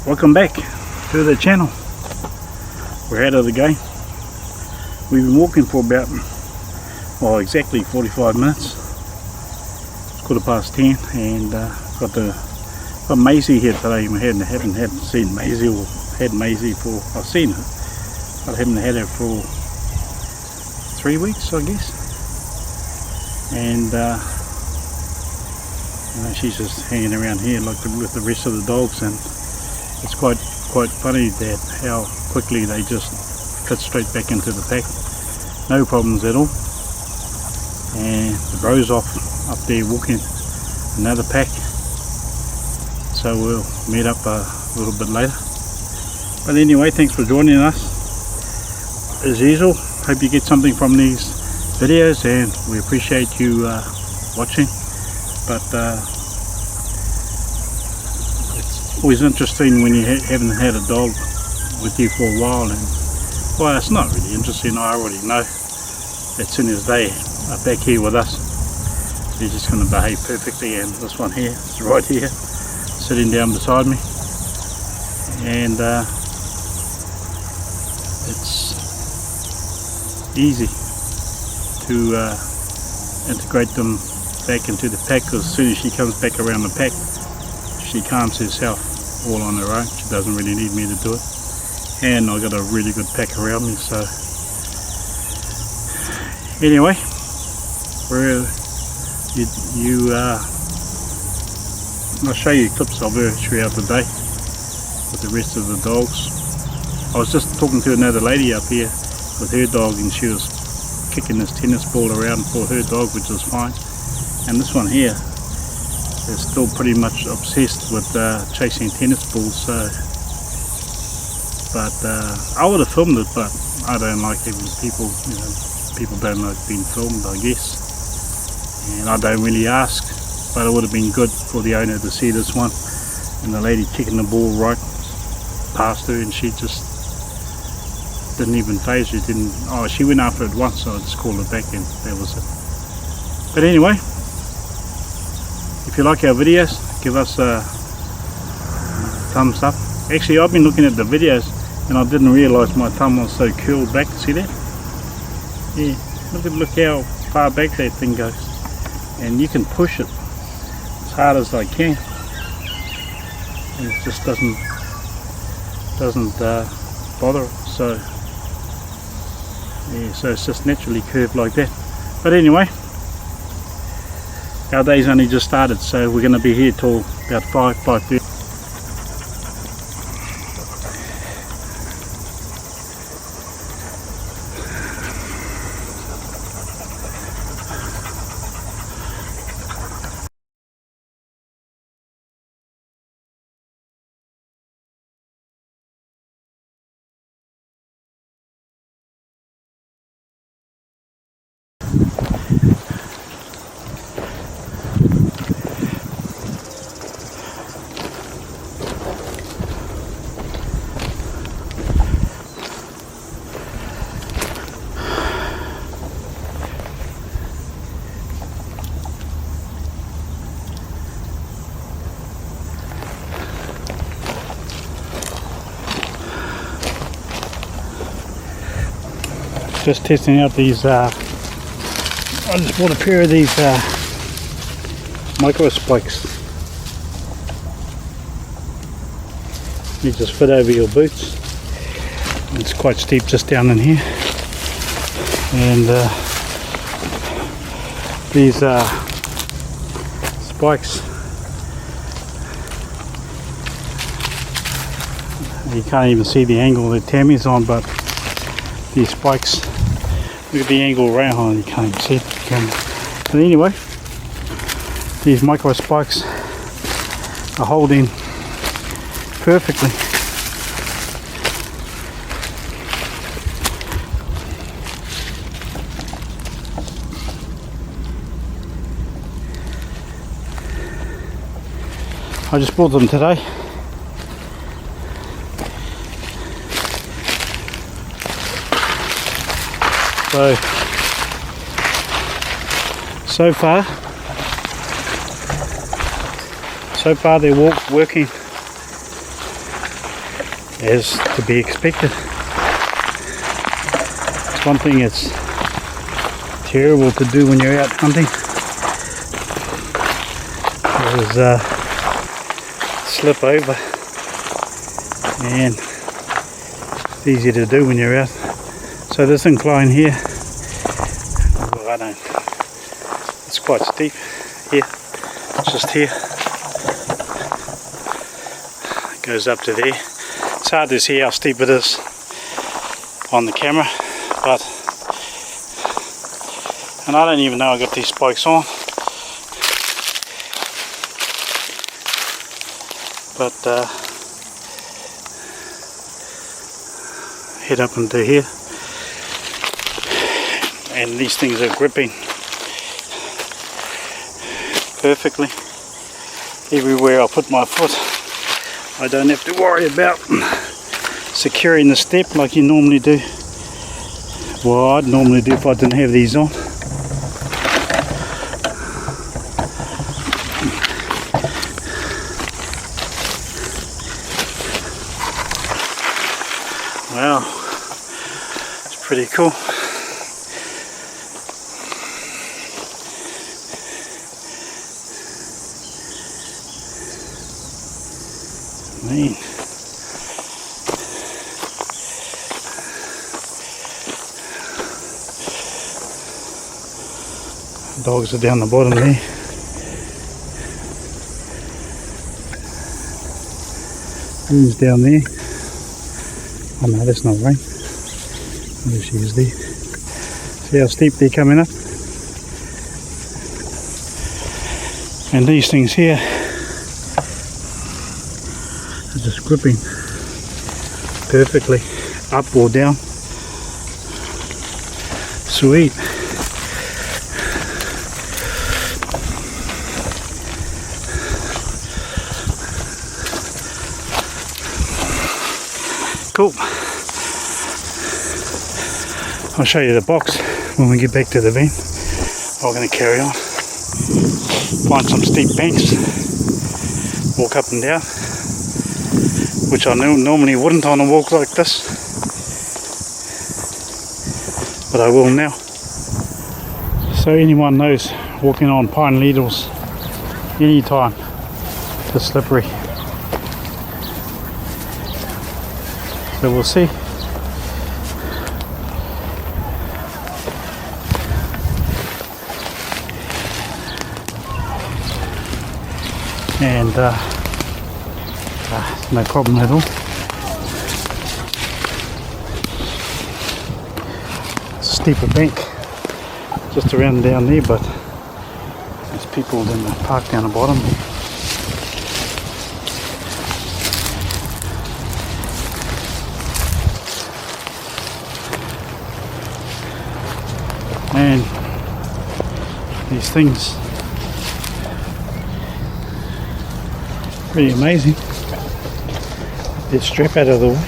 Welcome back to the channel. We're out of the game. We've been walking for about, well, exactly 45 minutes. It's 10:15 and got Maisie here today. I haven't seen Maisie or had Maisie for, I've seen her, but I haven't had her for 3 weeks, I guess. And you know, she's just hanging around here like with the rest of the dogs, and it's quite funny that how quickly they just fit straight back into the pack. No problems at all. And the bro's off up there walking another pack, so we'll meet up a little bit later. But anyway, thanks for joining us as usual. Hope you get something from these videos, and we appreciate you watching. But it's always interesting when you haven't had a dog with you for a while, and well, it's not really interesting. I already know as soon as they are back here with us, they're just going to behave perfectly. And this one here is right here sitting down beside me, and it's easy to integrate them back into the pack, because as soon as she comes back around the pack, she calms herself all on her own. She doesn't really need me to do it, and I've got a really good pack around me. So anyway, I'll show you clips of her throughout the day with the rest of the dogs. I was just talking to another lady up here with her dog, and she was kicking this tennis ball around for her dog, which is fine. And this one here is still pretty much obsessed with chasing tennis balls. So, but I would have filmed it, but I don't like having people, you know, people don't like being filmed, I guess. And I don't really ask, but it would have been good for the owner to see this one. And the lady kicking the ball right past her, and she just didn't even phase her. She went after it once, so I just called her back, and that was it. But anyway, if you like our videos, give us a thumbs up. Actually, I've been looking at the videos and I didn't realise my thumb was so curled back. See that? Yeah, look how far back that thing goes. And you can push it as hard as I can, and it just doesn't bother it. So yeah, so it's just naturally curved like that. But anyway, our day's only just started, so we're going to be here till about 5:30. Just testing out these, I just bought a pair of these Microspikes. You just fit over your boots. It's quite steep just down in here. And these spikes, you can't even see the angle that Tammy's on, but these spikes, look at the angle around, you can't even see it. But anyway, these Microspikes are holding perfectly. I just bought them today. So far they're working as to be expected. It's one thing it's terrible to do when you're out hunting is slip over, and it's easy to do when you're out. So this incline here, well, it's quite steep here, just here, it goes up to there. It's hard to see how steep it is on the camera, and I don't even know I got these spikes on, but head up into here, and these things are gripping perfectly. Everywhere I put my foot, I don't have to worry about securing the step like you normally do. Well, I'd normally do if I didn't have these on. Wow, it's pretty cool. Man. Dogs are down the bottom there. Rain's down there. Oh no, that's not rain. Oh, there she is there. See how steep they're coming up? And these things here are just gripping perfectly, up or down. Sweet. Cool. I'll show you the box when we get back to the van. We're going to carry on. Find some steep banks. Walk up and down. Which I normally wouldn't on a walk like this. But I will now. So anyone knows, walking on pine needles anytime, it's slippery. So we'll see. And no problem at all. It's a steeper bank just around down there, but there's people in the park down the bottom. And these things, pretty amazing. Get strap out of the way.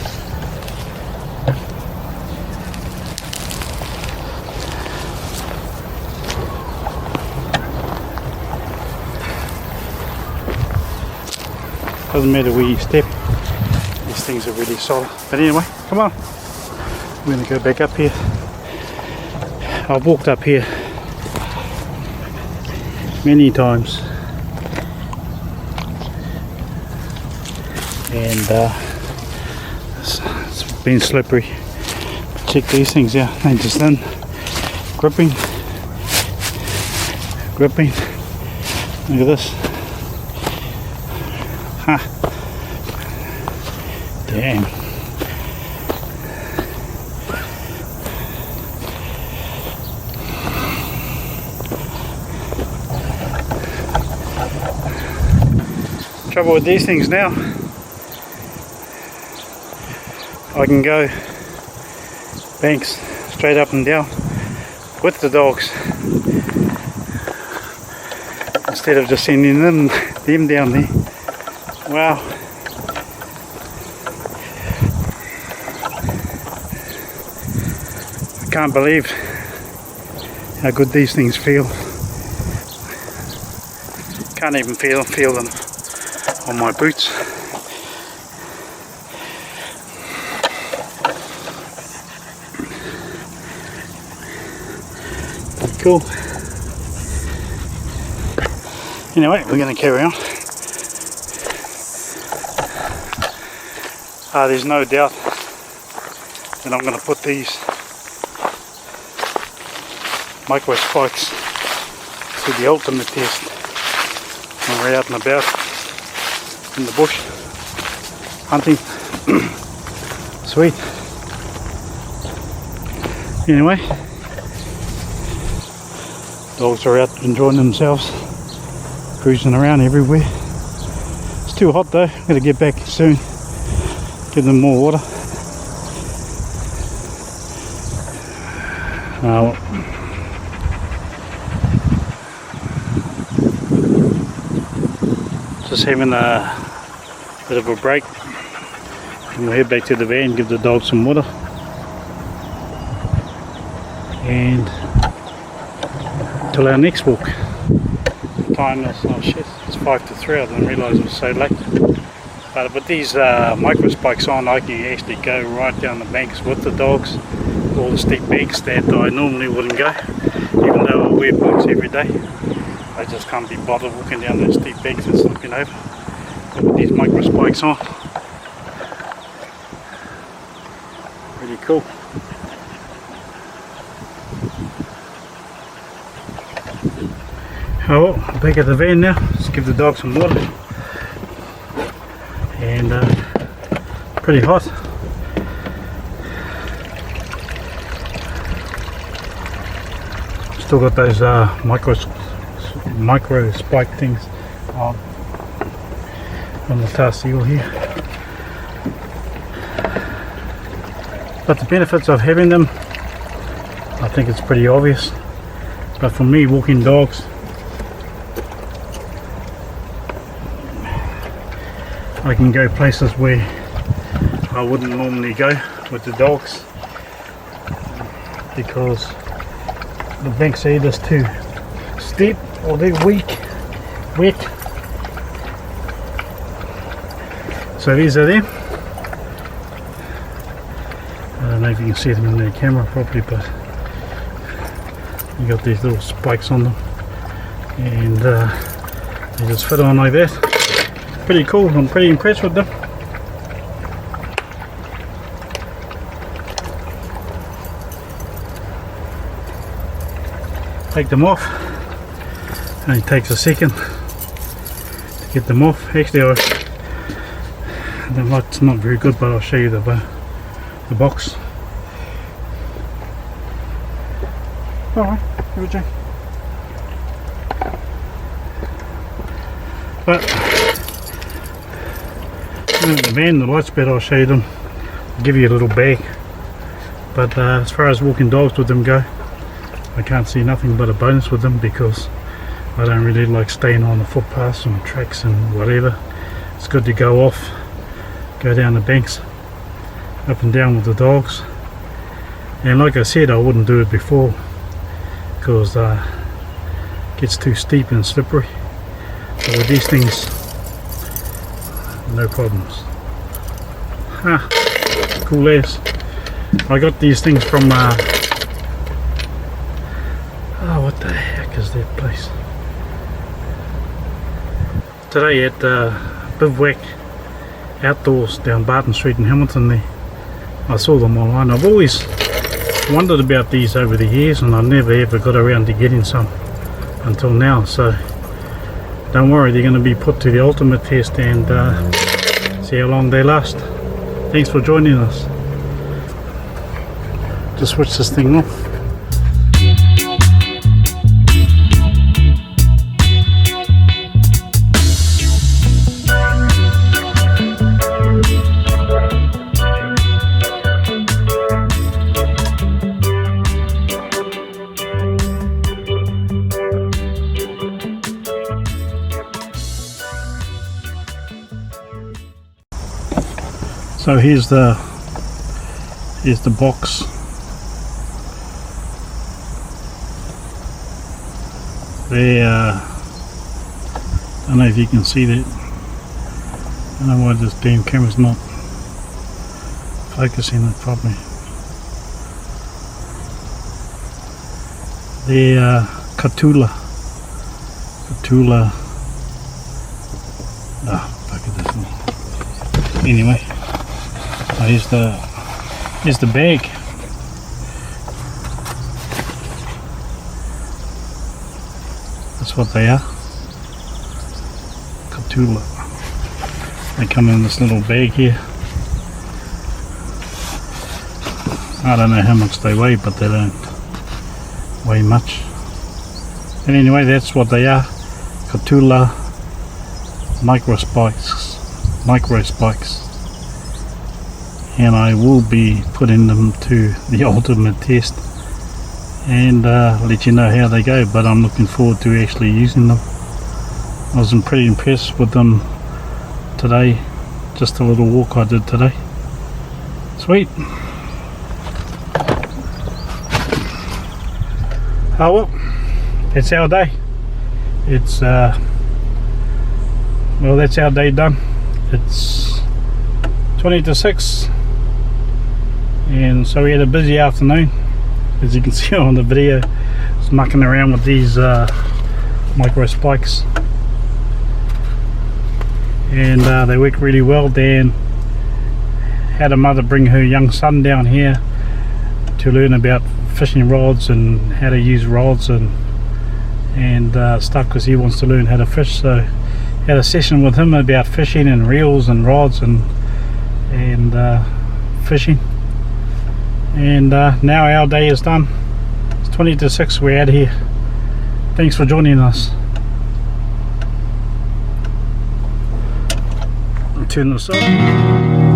Doesn't matter where you step, these things are really solid. But anyway, come on, we're going to go back up here. I've walked up here many times, and it's been slippery. Check these things out, they're just in, gripping. Look at this. Ha! Damn. Trouble with these things now, I can go banks straight up and down with the dogs instead of just sending them down there. Wow. I can't believe how good these things feel. Can't even feel them on my boots. cool. Anyway, we're going to carry on. There's no doubt that I'm going to put these Microspikes to the ultimate test when we're out and about in the bush hunting. Sweet. Anyway, dogs are out enjoying themselves, cruising around everywhere. It's too hot though, I'm going to get back soon, give them more water. Just having a bit of a break, and we'll head back to the van, give the dog some water, and till our next walk. The time is, oh shit, it's 5 to 3, I didn't realise it was so late. But with these Microspikes on, I can actually go right down the banks with the dogs, all the steep banks that I normally wouldn't go, even though I wear boots every day. I just can't be bothered walking down those steep banks and slipping over. But with these Microspikes on, really cool. Oh well, I'm back at the van now. Let's give the dog some water. And pretty hot. Still got those microspike things on the tar seal here. But the benefits of having them, I think it's pretty obvious. But for me, walking dogs, I can go places where I wouldn't normally go with the dogs, because the banks are either too steep or they're weak, wet. So these are them. I don't know if you can see them in the camera properly, but you got these little spikes on them, and they just fit on like that. Pretty cool. I'm pretty impressed with them. Take them off. Only takes a second to get them off. Actually, the light's not very good, but I'll show you the box. Alright, here we go. But in the van, the light's better. I'll show you them. I'll give you a little bag. But as far as walking dogs with them go, I can't see nothing but a bonus with them, because I don't really like staying on the footpaths and tracks and whatever. It's good to go off, go down the banks, up and down with the dogs. And like I said, I wouldn't do it before, because it gets too steep and slippery. But with these things, no problems. Cool as. I got these things from what the heck is that place? Today at Bivouac Outdoors down Barton Street in Hamilton there. I saw them online. I've always wondered about these over the years, and I never ever got around to getting some until now. So don't worry, they're going to be put to the ultimate test, and see how long they last. Thanks for joining us. Just switch this thing off. So here's the box. There, I don't know if you can see that. I don't know why this damn camera's not focusing it properly. They're Kahtoola. Look at this one. Anyway, here's the bag. That's what they are. Kahtoola. They come in this little bag here. I don't know how much they weigh, but they don't weigh much. And anyway, that's what they are. Kahtoola Microspikes. And I will be putting them to the ultimate test and let you know how they go, but I'm looking forward to actually using them. I was pretty impressed with them today. Just a little walk I did today. Sweet. Oh well, that's our day. It's well, that's our day done. It's 20 to 6, and so we had a busy afternoon, as you can see on the video. I was mucking around with these Microspikes, and they work really well. Dan had a mother bring her young son down here to learn about fishing rods and how to use rods and stuff, because he wants to learn how to fish. So had a session with him about fishing and reels and rods and fishing, and now our day is done. It's 20 to 6, we're out of here. Thanks for joining us. I'll turn this up.